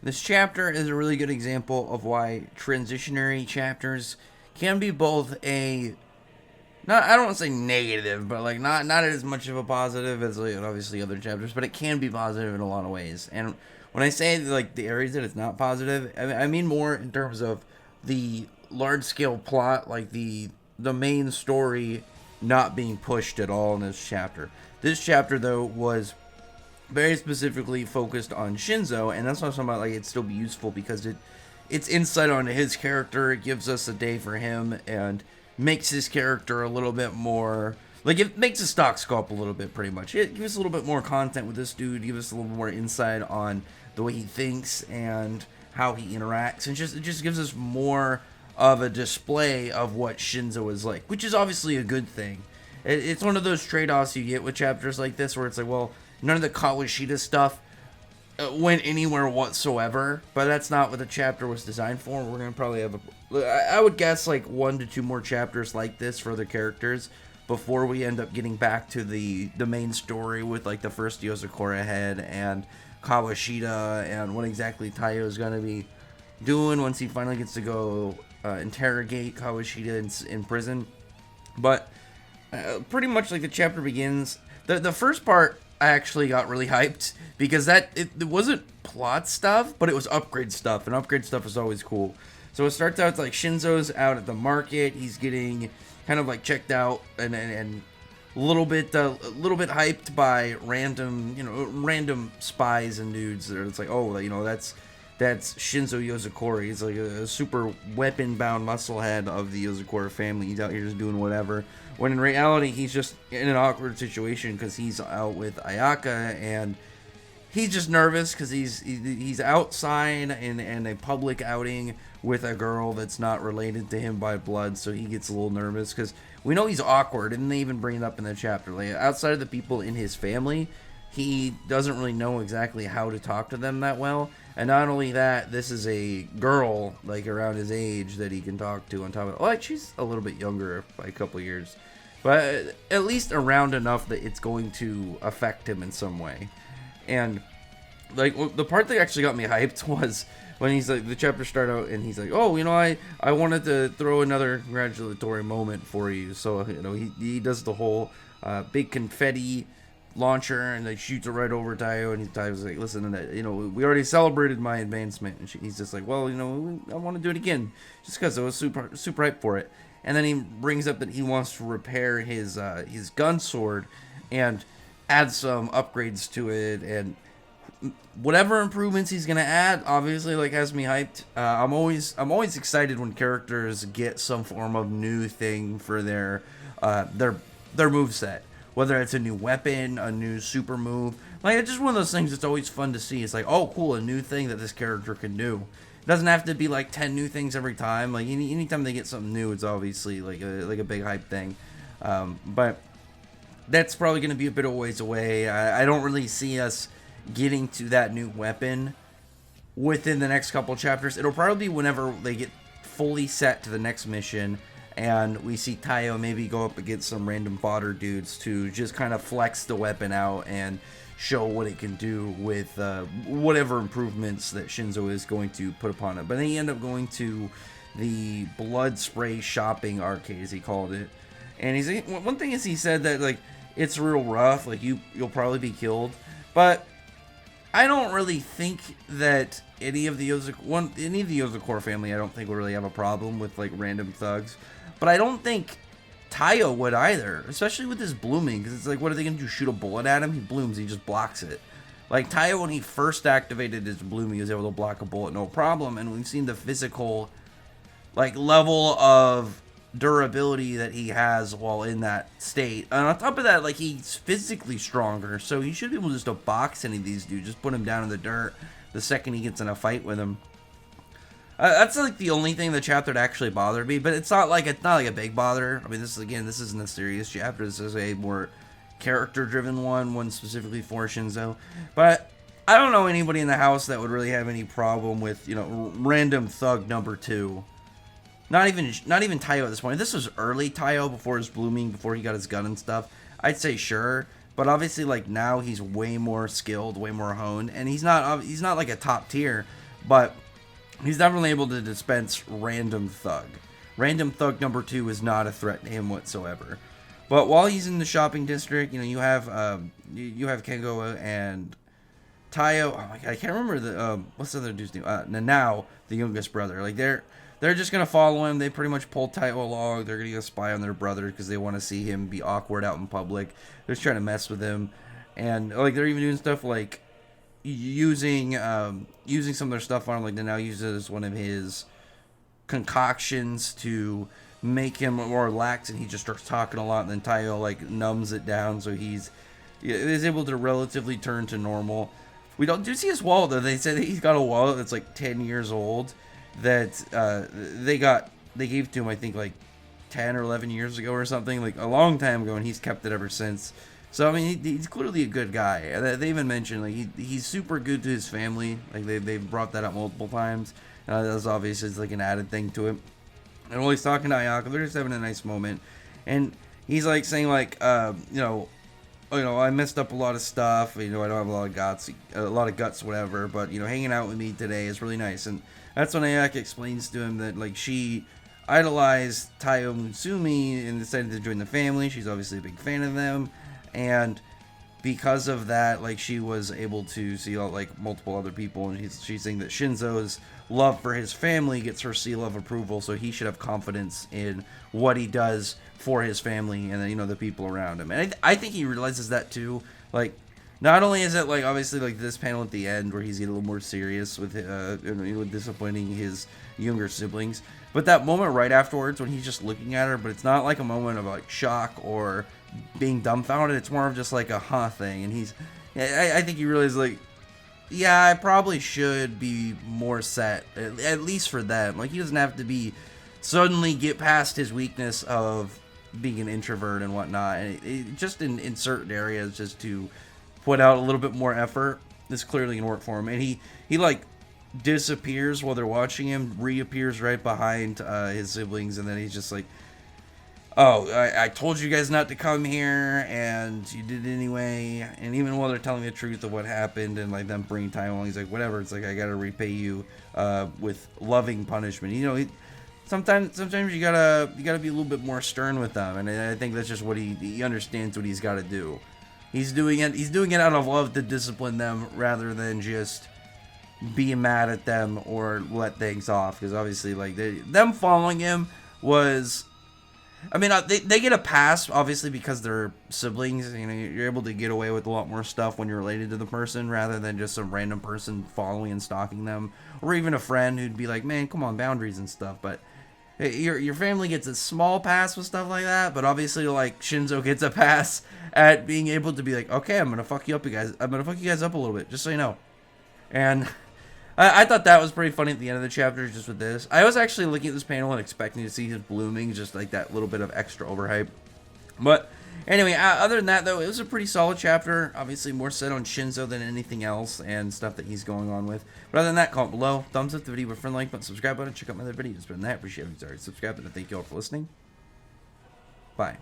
This chapter is a really good example of why transitionary chapters can be both a not I don't want to say negative, but like not as much of a positive as like obviously other chapters, but it can be positive in a lot of ways. And when I say like the areas that it's not positive, I mean more in terms of the large scale plot, like the main story not being pushed at all in this chapter. This chapter though was very specifically focused on Shinzo, and that's why I'm talking about like it'd still be useful because it's insight on his character. It gives us a day for him and makes his character a little bit more like it makes his stock go up a little bit. Pretty much, it gives us a little bit more content with this dude. Gives us a little more insight on the way he thinks and how he interacts, and it just gives us more of a display of what Shinzo is like, which is obviously a good thing. It's one of those trade-offs you get with chapters like this, where it's like, well, none of the Kawashita stuff went anywhere whatsoever, but that's not what the chapter was designed for. We're gonna probably have I would guess like 1 to 2 more chapters like this for other characters before we end up getting back to the main story with like the first Yozakura head and Kawashita and what exactly Taiyo is gonna be doing once he finally gets to go interrogate Kawashita in prison. But pretty much like the chapter begins. The first part I actually got really hyped because it wasn't plot stuff, but it was upgrade stuff, and upgrade stuff is always cool. So it starts out like Shinzo's out at the market. He's getting kind of like checked out and a little bit hyped by random spies and dudes. It's like, oh, that's Shinzo Yozakura. He's like a super weapon-bound musclehead of the Yozakura family. He's out here just doing whatever. When in reality, he's just in an awkward situation because he's out with Ayaka, and he's just nervous because he's outside in a public outing with a girl that's not related to him by blood, so he gets a little nervous because we know he's awkward, and they even bring it up in the chapter. Like, outside of the people in his family, he doesn't really know exactly how to talk to them that well. And not only that, this is a girl like around his age that he can talk to on top of it. Like, she's a little bit younger by a couple years, but at least around enough that it's going to affect him in some way. And like the part that actually got me hyped was when he's like, the chapter started out and he's like, oh, I wanted to throw another congratulatory moment for you. So he does the whole big confetti launcher and they shoots it right over Taiyo, and Taiyo's like, listen, we already celebrated my advancement, and he's just like, well, I want to do it again just because I was super hyped for it. And then he brings up that he wants to repair his gun sword and add some upgrades to it, and whatever improvements he's gonna add obviously like has me hyped. I'm always excited when characters get some form of new thing for their moveset. Whether it's a new weapon, a new super move. Like, it's just one of those things that's always fun to see. It's like, oh, cool, a new thing that this character can do. It doesn't have to be like 10 new things every time. Like, anytime they get something new, it's obviously like a big hype thing. But that's probably going to be a bit of ways away. I don't really see us getting to that new weapon within the next couple chapters. It'll probably be whenever they get fully set to the next mission, and we see Taiyo maybe go up against some random fodder dudes to just kind of flex the weapon out and show what it can do with whatever improvements that Shinzo is going to put upon it. But then he ended up going to the blood spray shopping arcade, as he called it. And one thing is, he said that like it's real rough, like you'll probably be killed. But I don't really think that any of the Yozakura family, I don't think will really have a problem with like random thugs. But I don't think Taiyo would either, especially with his blooming, because it's like, what are they going to do, shoot a bullet at him? He blooms, he just blocks it. Like, Taiyo, when he first activated his blooming, he was able to block a bullet, no problem, and we've seen the physical, like, level of durability that he has while in that state. And on top of that, like, he's physically stronger, so he should be able just to box any of these dudes, just put him down in the dirt the second he gets in a fight with him. That's like the only thing in the chapter that actually bothered me, but it's not like a big bother. I mean, this isn't a serious chapter. This is a more character-driven one specifically for Shinzo. But I don't know anybody in the house that would really have any problem with random thug number 2. Not even Taiyo at this point. If this was early Taiyo before his blooming, before he got his gun and stuff, I'd say sure. But obviously, like, now he's way more skilled, way more honed, and he's not like a top tier. but he's definitely able to dispense random thug. Random thug number 2 is not a threat to him whatsoever. But while he's in the shopping district, you have Kengo and Tayo. Oh my god, I can't remember the what's the other dude's name? Nanao, the youngest brother. Like they're just gonna follow him. They pretty much pull Tayo along. They're gonna go spy on their brother because they want to see him be awkward out in public. They're just trying to mess with him, and like they're even doing stuff like using some of their stuff on him. Like Nanao uses one of his concoctions to make him more relaxed, and he just starts talking a lot, and then Tayo like numbs it down, so he's able to relatively turn to normal. We don't do see his wallet though. They said that he's got a wallet that's like 10 years old that they gave to him, I think like 10 or 11 years ago or something, like a long time ago, and he's kept it ever since. So I mean, he's clearly a good guy. They even mentioned like he's super good to his family. Like they've brought that up multiple times. That's obviously like an added thing to it. And while he's talking to Ayaka, they're just having a nice moment. And he's like saying like, I messed up a lot of stuff. I don't have a lot of guts, whatever. But hanging out with me today is really nice. And that's when Ayaka explains to him that like she idolized Tayo Mutsumi and decided to join the family. She's obviously a big fan of them, and because of that, like she was able to see like multiple other people, and she's saying that Shinzo's love for his family gets her seal of approval, so he should have confidence in what he does for his family and the people around him. And I think he realizes that too. Like, not only is it like obviously like this panel at the end where he's getting a little more serious with disappointing his younger siblings, but that moment right afterwards when he's just looking at her, but it's not like a moment of like shock or being dumbfounded. It's more of just like a thing, and I think he realizes like, yeah, I probably should be more set, at least for them. Like, he doesn't have to be suddenly get past his weakness of being an introvert and whatnot, and just in certain areas, just to put out a little bit more effort. This clearly can work for him. And he like disappears while they're watching him, reappears right behind his siblings, and then he's just like, oh, I told you guys not to come here, and you did it anyway. And even while they're telling the truth of what happened, and like them bringing time along, he's like, whatever. It's like, I gotta repay you with loving punishment. Sometimes you gotta be a little bit more stern with them, and I think that's just what he understands what he's got to do. He's doing it out of love to discipline them rather than just be mad at them or let things off. Because obviously, like them following him was. I mean, they get a pass, obviously, because they're siblings. You're able to get away with a lot more stuff when you're related to the person rather than just some random person following and stalking them. Or even a friend who'd be like, man, come on, boundaries and stuff. But your family gets a small pass with stuff like that. But obviously, like, Shinzo gets a pass at being able to be like, okay, I'm going to fuck you up, you guys. I'm going to fuck you guys up a little bit, just so you know. And I thought that was pretty funny at the end of the chapter, just with this. I was actually looking at this panel and expecting to see his blooming, just like that little bit of extra overhype. But anyway, other than that, though, it was a pretty solid chapter. Obviously, more set on Shinzo than anything else and stuff that he's going on with. But other than that, comment below, thumbs up the video with a friend, like button, subscribe button, check out my other videos. But than that, appreciate it. Sorry, subscribe, and thank you all for listening. Bye.